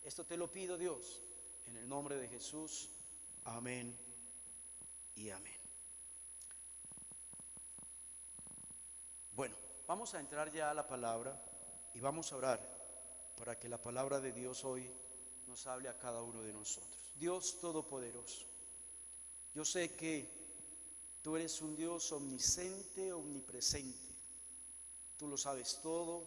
Esto te lo pido, Dios, en el nombre de Jesús. Amén y amén. Bueno, vamos a entrar ya a la palabra y vamos a orar para que la palabra de Dios hoy nos hable a cada uno de nosotros. Dios Todopoderoso, yo sé que tú eres un Dios omnisciente, omnipresente. Tú lo sabes todo,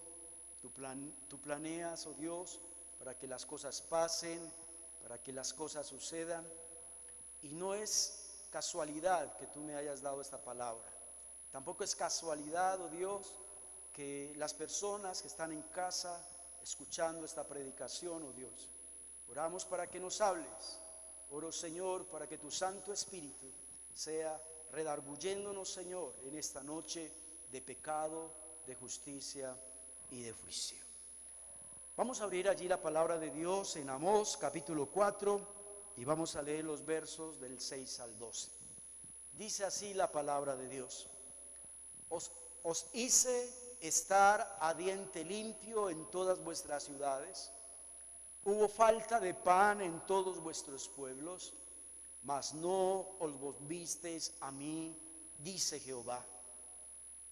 tú planeas, oh Dios, para que las cosas pasen, para que las cosas sucedan. Y no es casualidad que tú me hayas dado esta palabra. Tampoco es casualidad, oh Dios, que las personas que están en casa escuchando esta predicación, oh Dios, oramos para que nos hables. Oro, Señor, para que tu Santo Espíritu sea redarguyéndonos, Señor, en esta noche de pecado, de justicia y de juicio. Vamos a abrir allí la palabra de Dios en Amós capítulo 4 y vamos a leer los versos del 6 al 12. Dice así la palabra de Dios: Os hice estar a diente limpio en todas vuestras ciudades. Hubo falta de pan en todos vuestros pueblos, mas no os volvisteis a mí, dice Jehová.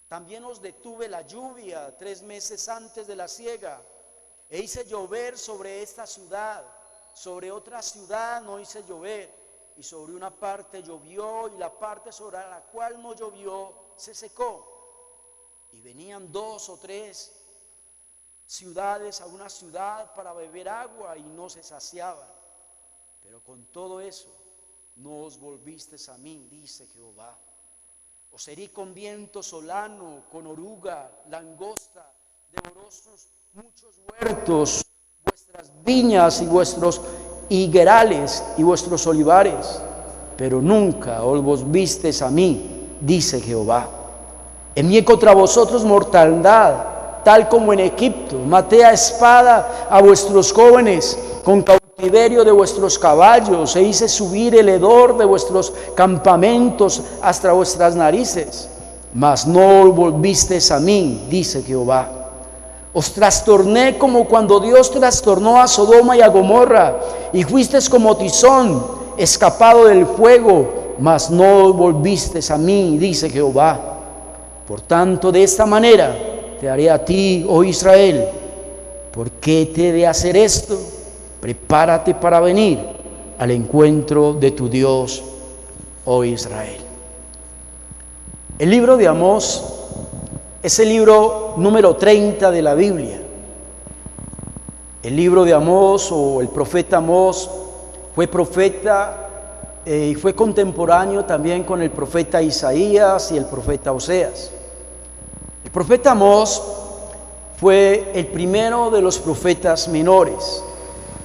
También os detuve la lluvia 3 meses antes de la siega, e hice llover sobre esta ciudad, sobre otra ciudad no hice llover, y sobre una parte llovió, y la parte sobre la cual no llovió se secó. Y venían 2 o 3 ciudades a una ciudad para beber agua y no se saciaban. Pero con todo eso no os volvisteis a mí, dice Jehová. Os herí con viento solano, con oruga, langosta, devorosos muchos huertos, vuestras viñas y vuestros higuerales y vuestros olivares, pero nunca os volvisteis a mí, dice Jehová. Envié contra vosotros mortandad, tal como en Egipto. Maté a espada a vuestros jóvenes, con cautiverio de vuestros caballos, e hice subir el hedor de vuestros campamentos hasta vuestras narices. Mas no volvisteis a mí, dice Jehová. Os trastorné como cuando Dios trastornó a Sodoma y a Gomorra, y fuisteis como tizón escapado del fuego, mas no volvisteis a mí, dice Jehová. Por tanto, de esta manera te haré a ti, oh Israel. ¿Por qué te he de hacer esto? Prepárate para venir al encuentro de tu Dios, oh Israel. El libro de Amós es el libro número 30 de la Biblia. El libro de Amós, o el profeta Amós, fue profeta y fue contemporáneo también con el profeta Isaías y el profeta Oseas. El profeta Amós fue el primero de los profetas menores.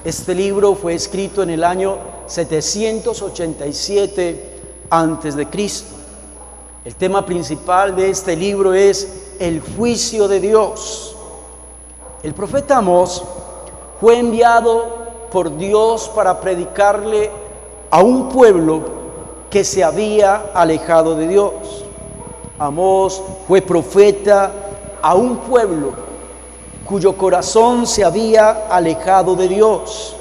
Este libro fue escrito en el año 787 antes de Cristo. El tema principal de este libro es el juicio de Dios. El profeta Amós fue enviado por Dios para predicarle a un pueblo que se había alejado de Dios. Amós fue profeta a un pueblo cuyo corazón se había alejado de Dios.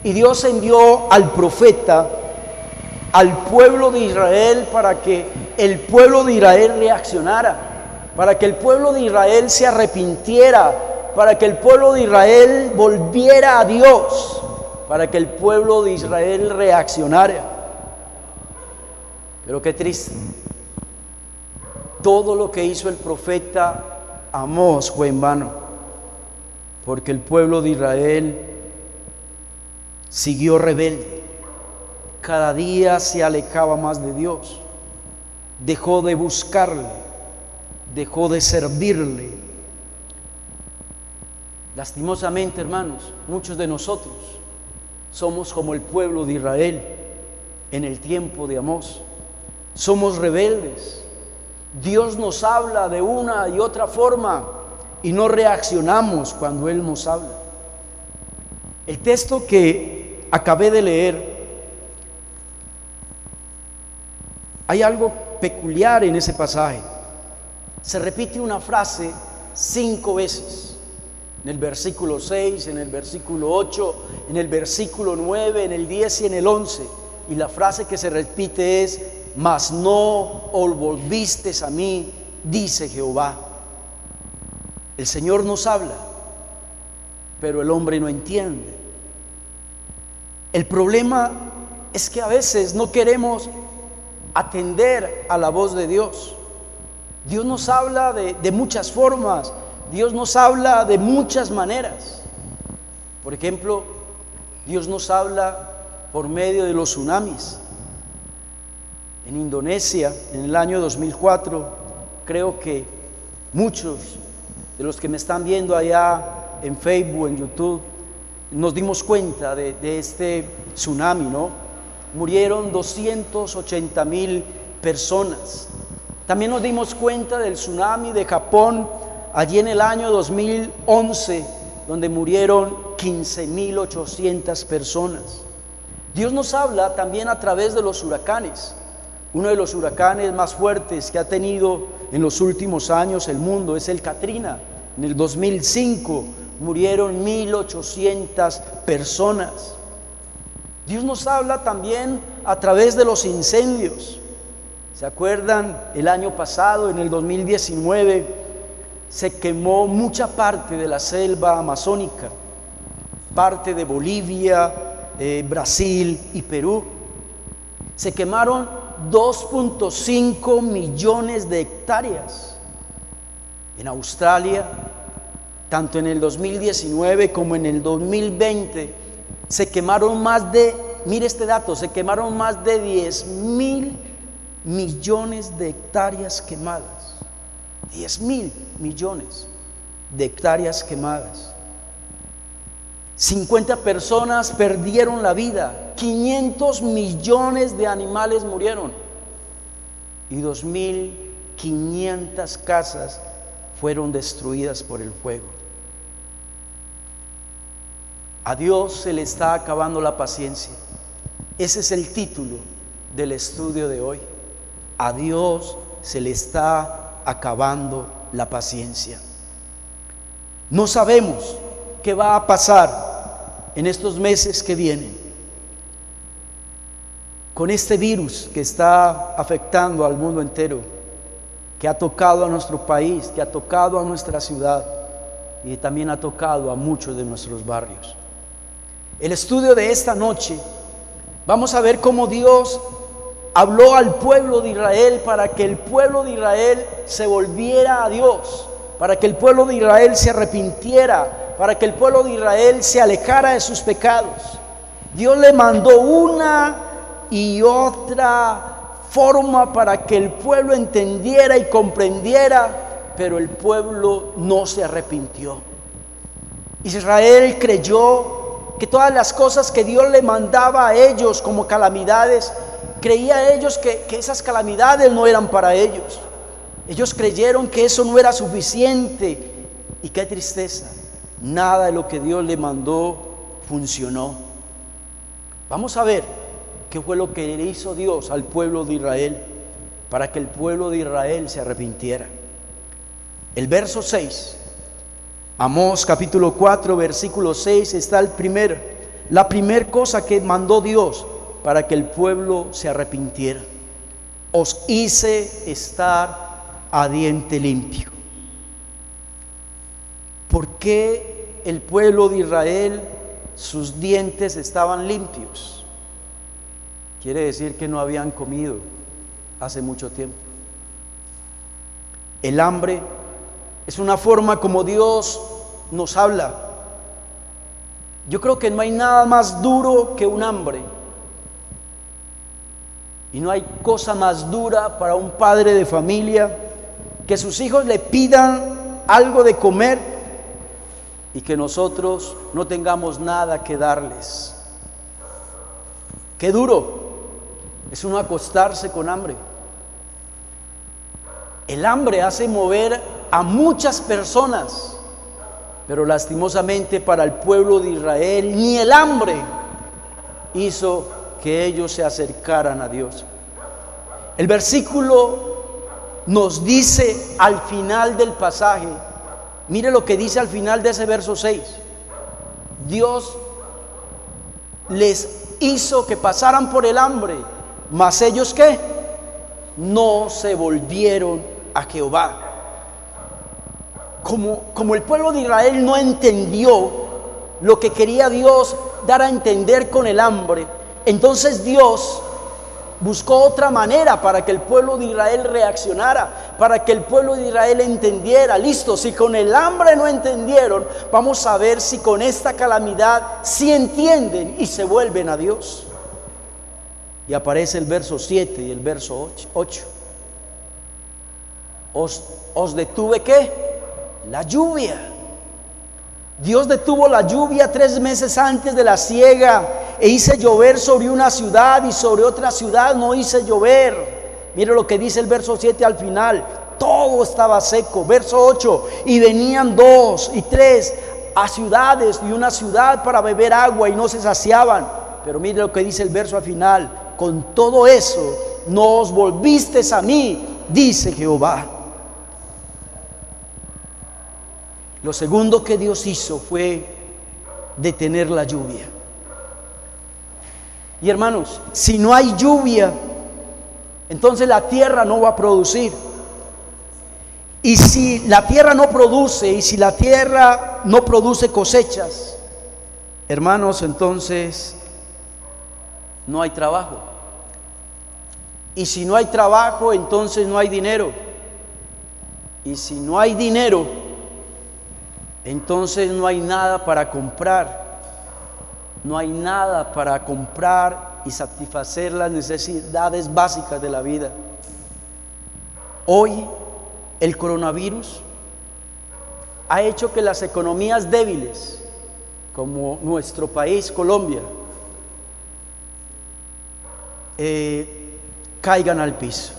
Y Dios envió al profeta al pueblo de Israel para que el pueblo de Israel reaccionara, para que el pueblo de Israel se arrepintiera, para que el pueblo de Israel volviera a Dios, para que el pueblo de Israel reaccionara. Pero qué triste, todo lo que hizo el profeta Amós fue en vano, porque el pueblo de Israel siguió rebelde, cada día se alejaba más de Dios, dejó de buscarle, dejó de servirle. Lastimosamente, hermanos, muchos de nosotros somos como el pueblo de Israel en el tiempo de Amós. Somos rebeldes. Dios nos habla de una y otra forma y no reaccionamos cuando Él nos habla. El texto que acabé de leer, hay algo peculiar en ese pasaje. Se repite una frase 5 veces. en el versículo 6, en el versículo 8, en el versículo 9, en el 10 y en el 11. Y la frase que se repite es: mas no os volvisteis a mí, dice Jehová. El Señor nos habla, pero el hombre no entiende. El problema es que a veces no queremos atender a la voz de Dios. Dios nos habla de muchas formas. Dios nos habla de muchas maneras. Por ejemplo, Dios nos habla por medio de los tsunamis. En Indonesia, en el año 2004, creo que muchos de los que me están viendo allá en Facebook, en YouTube, nos dimos cuenta de este tsunami, ¿no? Murieron 280,000 personas. También nos dimos cuenta del tsunami de Japón, allí en el año 2011, donde murieron 15,800 personas. Dios nos habla también a través de los huracanes. Uno de los huracanes más fuertes que ha tenido en los últimos años el mundo es el Katrina. En el 2005 murieron 1,800 personas. Dios nos habla también a través de los incendios. ¿Se acuerdan? El año pasado, en el 2019, se quemó mucha parte de la selva amazónica, parte de Bolivia, Brasil y Perú. Se quemaron 2.5 millones de hectáreas. En Australia, tanto en el 2019 como en el 2020, se quemaron más de, mire este dato, se quemaron más de 10,000 millones de hectáreas quemadas. 10,000 millones de hectáreas quemadas. 50 personas perdieron la vida, 500 millones de animales murieron y 2,500 casas fueron destruidas por el fuego. A Dios se le está acabando la paciencia. Ese es el título del estudio de hoy. A Dios se le está acabando la paciencia. No sabemos qué va a pasar en estos meses que vienen con este virus que está afectando al mundo entero, que ha tocado a nuestro país, que ha tocado a nuestra ciudad y también ha tocado a muchos de nuestros barrios. El estudio de esta noche, vamos a ver cómo Dios habló al pueblo de Israel para que el pueblo de Israel se volviera a Dios, para que el pueblo de Israel se arrepintiera, para que el pueblo de Israel se alejara de sus pecados. Dios le mandó una y otra forma para que el pueblo entendiera y comprendiera, pero el pueblo no se arrepintió. Israel creyó que todas las cosas que Dios le mandaba a ellos como calamidades, creía ellos que esas calamidades no eran para ellos. Ellos creyeron que eso no era suficiente. Y qué tristeza, nada de lo que Dios le mandó funcionó. Vamos a ver qué fue lo que le hizo Dios al pueblo de Israel para que el pueblo de Israel se arrepintiera. El verso 6, Amós capítulo 4 versículo 6, está la primera cosa que mandó Dios para que el pueblo se arrepintiera. Os hice estar a diente limpio. ¿Por qué el pueblo de Israel, sus dientes estaban limpios? Quiere decir que no habían comido hace mucho tiempo. El hambre es una forma como Dios nos habla. Yo creo que no hay nada más duro que un hambre. Y no hay cosa más dura para un padre de familia que sus hijos le pidan algo de comer y que nosotros no tengamos nada que darles. Qué duro es uno acostarse con hambre. El hambre hace mover a muchas personas, pero lastimosamente para el pueblo de Israel ni el hambre hizo que ellos se acercaran a Dios. El versículo nos dice al final del pasaje Mire lo que dice al final de ese verso 6. Dios les hizo que pasaran por el hambre, mas ellos ¿qué? No se volvieron a Jehová. Como el pueblo de Israel no entendió lo que quería Dios dar a entender con el hambre, entonces Dios buscó otra manera para que el pueblo de Israel reaccionara, para que el pueblo de Israel entendiera. Listo, si con el hambre no entendieron, vamos a ver si con esta calamidad sí entienden y se vuelven a Dios. Y aparece el verso 7 y el verso 8. Os detuve ¿qué? La lluvia. Dios detuvo la lluvia 3 meses antes de la siega, e hice llover sobre una ciudad y sobre otra ciudad no hice llover. Mire lo que dice el verso 7 al final. Todo estaba seco. Verso 8. Y venían 2 y 3 a ciudades y una ciudad para beber agua y no se saciaban. Pero mire lo que dice el verso al final. Con todo eso no os volvisteis a mí, dice Jehová. Lo segundo que Dios hizo fue detener la lluvia. Y hermanos, si no hay lluvia, entonces la tierra no va a producir. Y si la tierra no produce, y si la tierra no produce cosechas, hermanos, entonces no hay trabajo. Y si no hay trabajo, entonces no hay dinero. Y si no hay dinero, entonces no hay nada para comprar. No hay nada para comprar y satisfacer las necesidades básicas de la vida. Hoy el coronavirus ha hecho que las economías débiles, como nuestro país, Colombia, caigan al piso.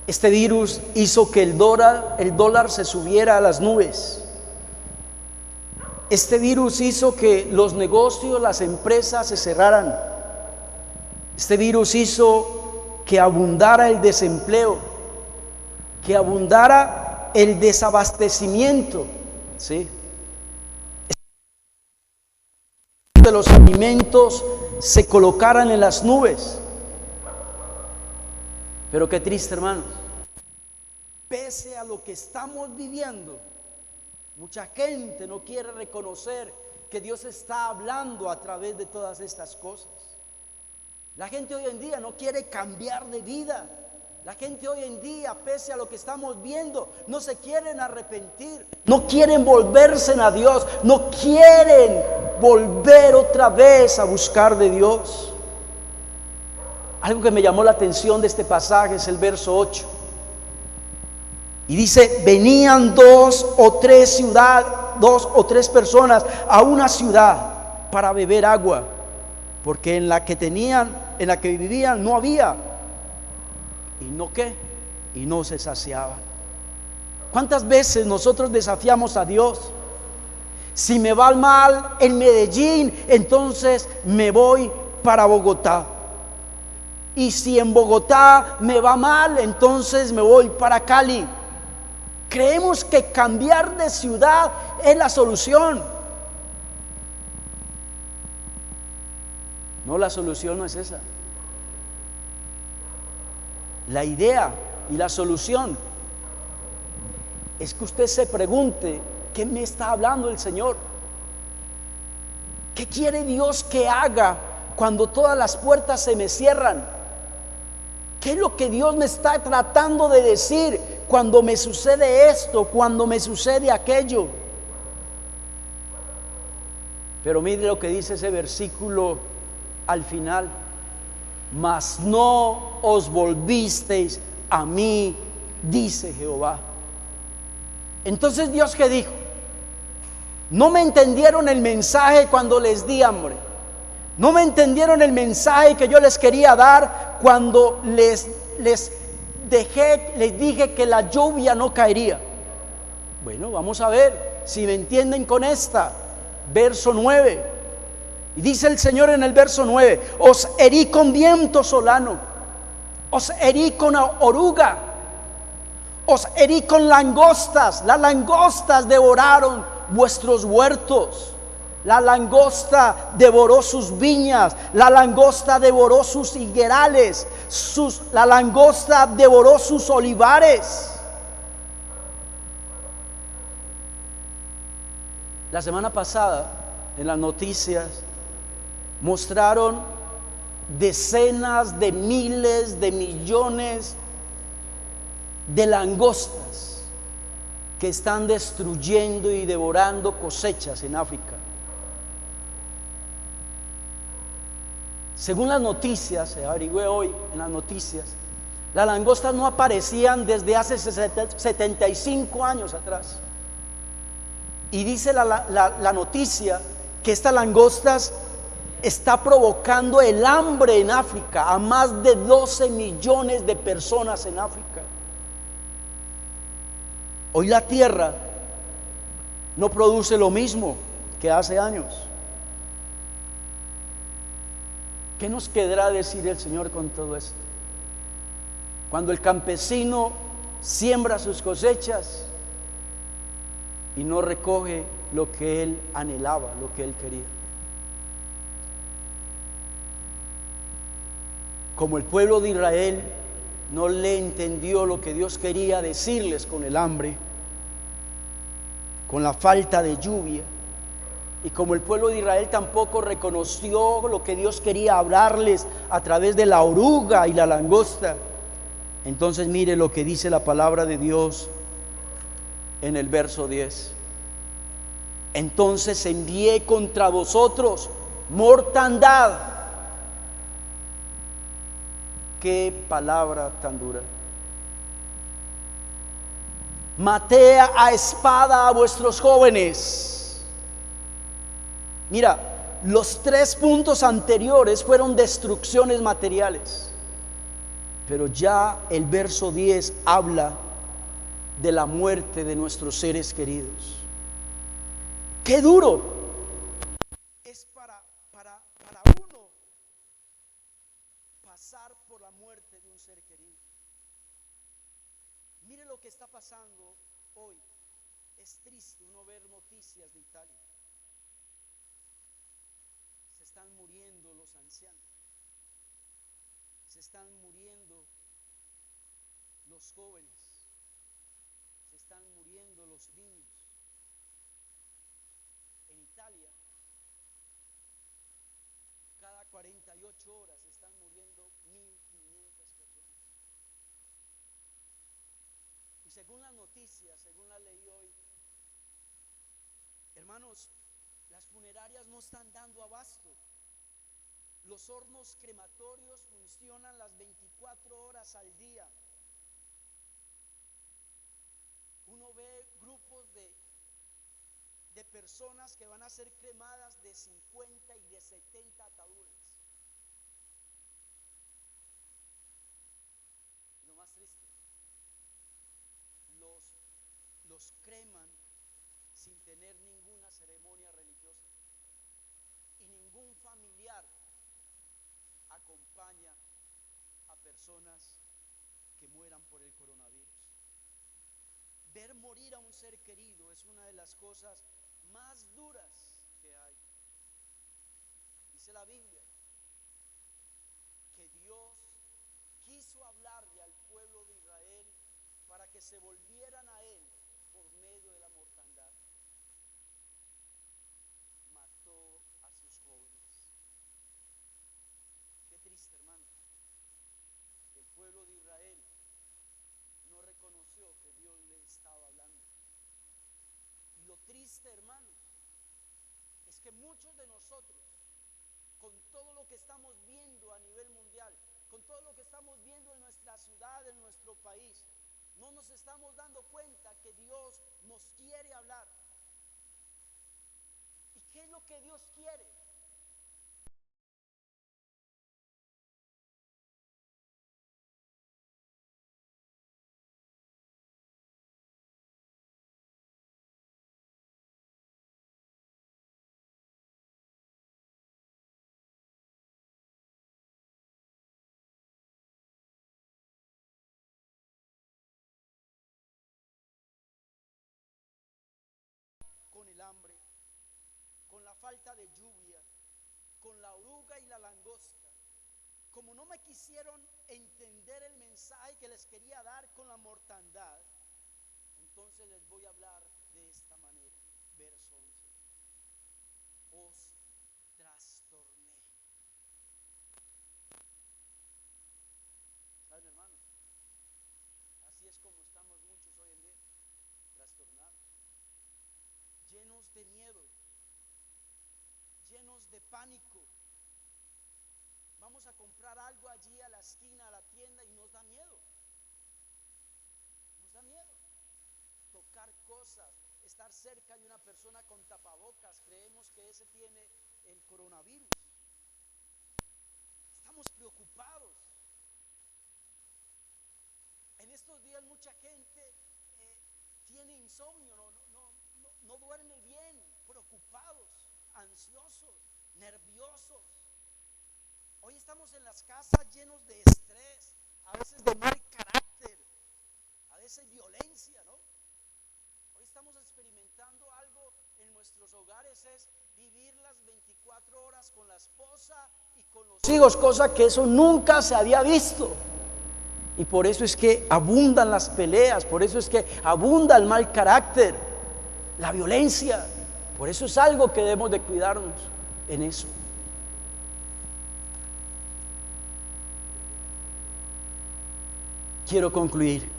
Este virus hizo que el dólar se subiera a las nubes. Este virus hizo que los negocios, las empresas se cerraran. Este virus hizo que abundara el desempleo, que abundara el desabastecimiento, ¿sí? De los alimentos se colocaran en las nubes. Pero qué triste, hermanos. Pese a lo que estamos viviendo, mucha gente no quiere reconocer que Dios está hablando a través de todas estas cosas. La gente hoy en día no quiere cambiar de vida. La gente hoy en día, pese a lo que estamos viendo, no se quieren arrepentir, no quieren volverse a Dios, no quieren volver otra vez a buscar de Dios. Algo que me llamó la atención de este pasaje es el verso 8. Y dice, venían 2 o 3 personas a una ciudad para beber agua, porque en la que vivían no había. Y no se saciaban. ¿Cuántas veces nosotros desafiamos a Dios? Si me va mal en Medellín, entonces me voy para Bogotá. Y si en Bogotá me va mal, entonces me voy para Cali. Creemos que cambiar de ciudad es la solución. No, la solución no es esa. La idea y la solución es que usted se pregunte, ¿qué me está hablando el Señor? ¿Qué quiere Dios que haga cuando todas las puertas se me cierran? ¿Qué es lo que Dios me está tratando de decir cuando me sucede esto, cuando me sucede aquello? Pero mire lo que dice ese versículo al final. Mas no os volvisteis a mí, dice Jehová. Entonces Dios, ¿qué dijo? No me entendieron el mensaje cuando les di hambre. No me entendieron el mensaje que yo les quería dar cuando les dije que la lluvia no caería. Bueno, vamos a ver si me entienden con esta. Verso 9. Y dice el Señor en el verso 9: os herí con viento solano, os herí con oruga, os herí con langostas, las langostas devoraron vuestros huertos. La langosta devoró sus viñas, la langosta devoró sus higuerales, la langosta devoró sus olivares. La semana pasada en las noticias mostraron decenas de miles de millones de langostas que están destruyendo y devorando cosechas en África. Según las noticias, se averigüé hoy en las noticias, las langostas no aparecían desde hace 75 años atrás. Y dice la noticia que estas langostas está provocando el hambre en África a más de 12 millones de personas en África. Hoy la tierra no produce lo mismo que hace años. ¿Qué nos quedará decir el Señor con todo esto? Cuando el campesino siembra sus cosechas y no recoge lo que él anhelaba, lo que él quería. Como el pueblo de Israel no le entendió lo que Dios quería decirles con el hambre, con la falta de lluvia, y como el pueblo de Israel tampoco reconoció lo que Dios quería hablarles a través de la oruga y la langosta, entonces mire lo que dice la palabra de Dios en el verso 10. Entonces envié contra vosotros mortandad. Qué palabra tan dura. Maté a espada a vuestros jóvenes. Mira, los 3 puntos anteriores fueron destrucciones materiales, pero ya el verso 10 habla de la muerte de nuestros seres queridos. Qué duro es para uno pasar por la muerte de un ser querido. Mire lo que está pasando hoy. Es triste uno ver noticias de Italia. Se están muriendo los ancianos, se están muriendo los jóvenes, se están muriendo los niños. En Italia, cada 48 horas están muriendo 1.500 personas. Y según las noticias, según la leí hoy, hermanos, las funerarias no están dando abasto. Los hornos crematorios funcionan las 24 horas al día. Uno ve grupos de personas que van a ser cremadas de 50 y de 70 ataúdes. Y lo más triste, los creman sin tener ninguna ceremonia religiosa, y ningún familiar acompaña a personas que mueran por el coronavirus. Ver morir a un ser querido es una de las cosas más duras que hay. Dice la Biblia que Dios quiso hablarle al pueblo de Israel para que se volvieran a Él por medio de la mortandad. Mató a sus jóvenes. Qué triste, hermanos, que el pueblo de Israel no reconoció que Dios le estaba hablando. Y lo triste, hermanos, es que muchos de nosotros, con todo lo que estamos viendo a nivel mundial, con todo lo que estamos viendo en nuestra ciudad, en nuestro país, no nos estamos dando cuenta que Dios nos quiere hablar. ¿Y qué es lo que Dios quiere? falta de lluvia, con la oruga y la langosta. Como no me quisieron entender el mensaje que les quería dar con la mortandad, entonces les voy a hablar de esta manera. Verso 11. Os trastorné. ¿Saben, hermanos? Así es como estamos muchos hoy en día, trastornados, llenos de miedo, llenos de pánico. Vamos a comprar algo allí a la esquina, a la tienda, y nos da miedo. Nos da miedo tocar cosas, estar cerca de una persona con tapabocas. Creemos que ese tiene el coronavirus. Estamos preocupados. En estos días mucha gente tiene insomnio, no duerme bien, preocupados, ansiosos, nerviosos. Hoy estamos en las casas llenos de estrés, a veces de mal carácter, a veces violencia, ¿no? Hoy estamos experimentando algo en nuestros hogares, es vivir las 24 horas con la esposa y con los hijos, cosa que eso nunca se había visto. Y por eso es que abundan las peleas, por eso es que abunda el mal carácter, la violencia. Por eso es algo que debemos de cuidarnos en eso. Quiero concluir.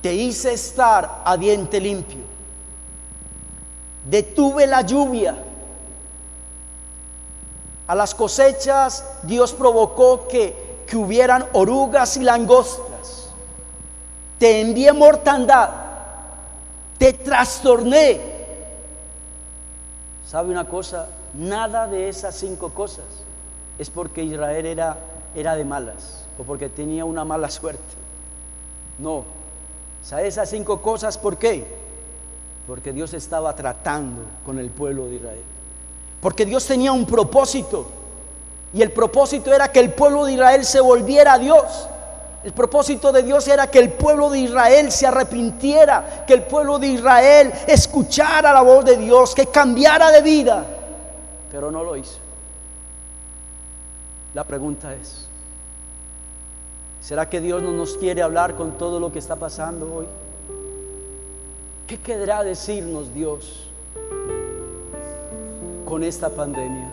Te hice estar a diente limpio. Detuve la lluvia. A las cosechas Dios provocó que hubieran orugas y langostas. Te envié mortandad. Te trastorné. ¿Sabe una cosa? Nada de esas 5 cosas es porque Israel era de malas o porque tenía una mala suerte. No. ¿Sabe esas 5 cosas por qué? Porque Dios estaba tratando con el pueblo de Israel. Porque Dios tenía un propósito, y el propósito era que el pueblo de Israel se volviera a Dios. El propósito de Dios era que el pueblo de Israel se arrepintiera, que el pueblo de Israel escuchara la voz de Dios, que cambiara de vida, pero no lo hizo. La pregunta es: ¿será que Dios no nos quiere hablar con todo lo que está pasando hoy? ¿Qué querrá decirnos Dios con esta pandemia?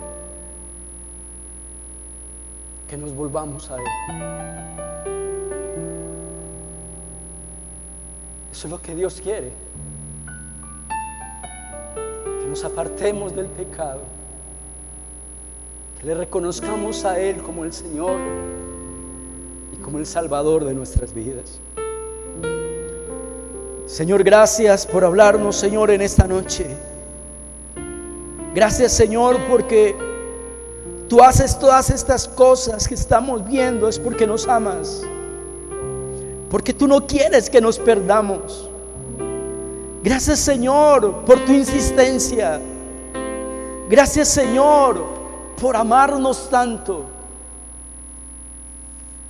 Que nos volvamos a Él. Eso es lo que Dios quiere. Que nos apartemos del pecado, que le reconozcamos a Él como el Señor y como el Salvador de nuestras vidas. Señor, gracias por hablarnos, Señor, en esta noche. Gracias, Señor, porque tú haces todas estas cosas que estamos viendo, es porque nos amas, porque tú no quieres que nos perdamos. Gracias, Señor, por tu insistencia. Gracias, Señor, por amarnos tanto.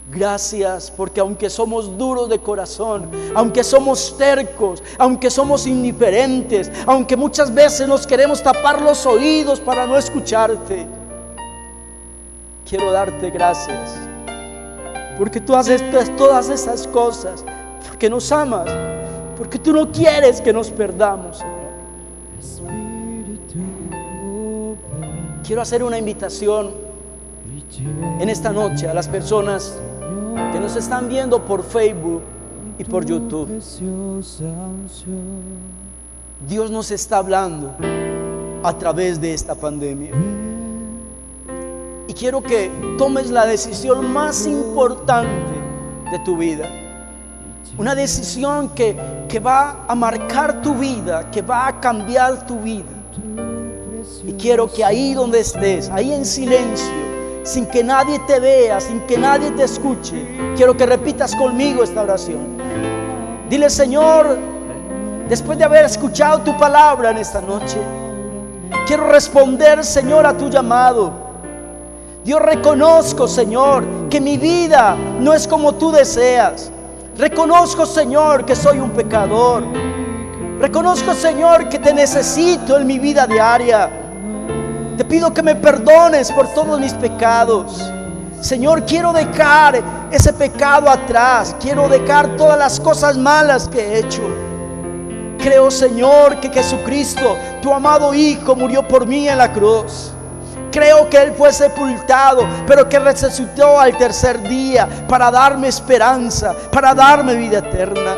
Gracias porque aunque somos duros de corazón, aunque somos tercos, aunque somos indiferentes, aunque muchas veces nos queremos tapar los oídos para no escucharte, quiero darte gracias porque tú haces todas esas cosas, porque nos amas, porque tú no quieres que nos perdamos, Señor. Quiero hacer una invitación en esta noche a las personas que nos están viendo por Facebook y por YouTube. Dios nos está hablando a través de esta pandemia, y quiero que tomes la decisión más importante de tu vida, una decisión que va a marcar tu vida, que va a cambiar tu vida. Y quiero que ahí donde estés, ahí en silencio, sin que nadie te vea, sin que nadie te escuche, quiero que repitas conmigo esta oración. Dile: Señor, después de haber escuchado tu palabra en esta noche, quiero responder, Señor, a tu llamado. Yo reconozco, Señor, que mi vida no es como tú deseas. Reconozco, Señor, que soy un pecador. Reconozco, Señor, que te necesito en mi vida diaria. Te pido que me perdones por todos mis pecados. Señor, quiero dejar ese pecado atrás. Quiero dejar todas las cosas malas que he hecho. Creo, Señor, que Jesucristo, tu amado Hijo, murió por mí en la cruz. Creo que Él fue sepultado, pero que resucitó al tercer día para darme esperanza, para darme vida eterna.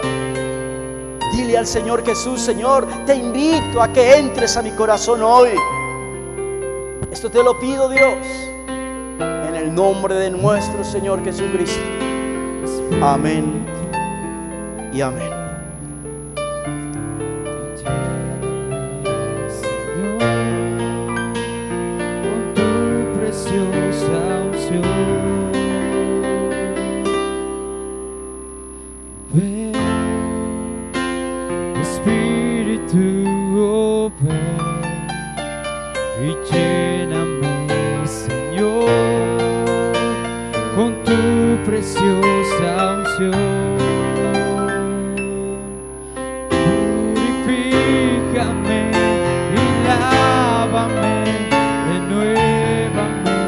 Dile al Señor Jesús: Señor, te invito a que entres a mi corazón hoy. Esto te lo pido, Dios, en el nombre de nuestro Señor Jesucristo. Amén y amén. Ven, Espíritu, ven y lléname, Señor, con tu preciosa unción. Purifícame y lávame, renuévame,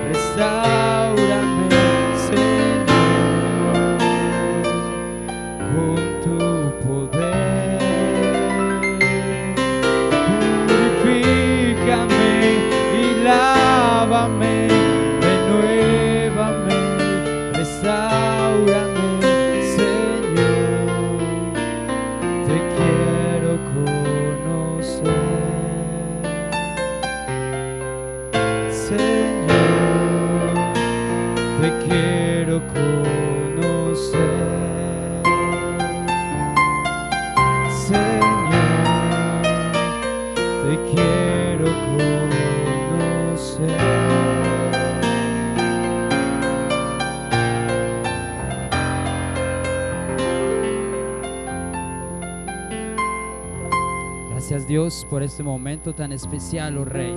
restáurame, Señor, con tu poder. Purifícame y lávame, renuévame, restáurame, Señor, te quiero conocer, Señor, te quiero conocer, Señor, te quiero conocer. Gracias, Dios, por este momento tan especial, oh Rey.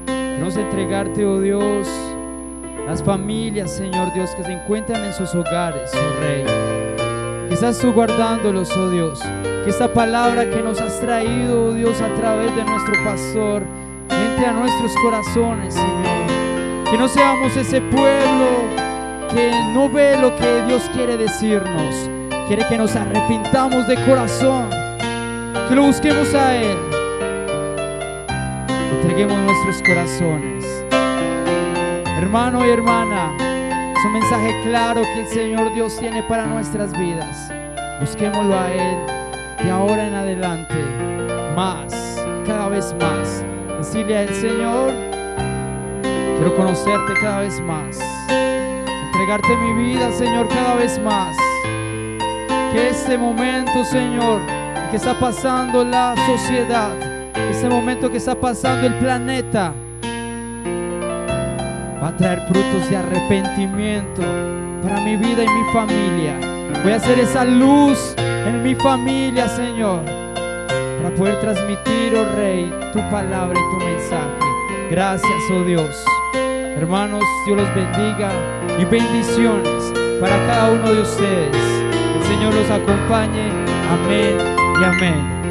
Queremos entregarte, oh Dios, las familias, Señor Dios, que se encuentran en sus hogares, oh Rey. Quizás tú guardándolos, oh Dios, que esta palabra que nos has traído, oh Dios, a través de nuestro pastor, entre a nuestros corazones, Señor. Que no seamos ese pueblo que no ve lo que Dios quiere decirnos. Quiere que nos arrepintamos de corazón, que lo busquemos a Él, que entreguemos nuestros corazones. Hermano y hermana, es un mensaje claro que el Señor Dios tiene para nuestras vidas. Busquémoslo a Él de ahora en adelante, más, cada vez más. Decirle al Señor: quiero conocerte cada vez más, entregarte mi vida, Señor, cada vez más. Que este momento, Señor, que está pasando la sociedad, este momento que está pasando el planeta, va a traer frutos de arrepentimiento para mi vida y mi familia. Voy a hacer esa luz en mi familia, Señor, para poder transmitir, oh Rey, tu palabra y tu mensaje. Gracias, oh Dios. Hermanos, Dios los bendiga y bendiciones para cada uno de ustedes. El Señor los acompañe. Amén y amén.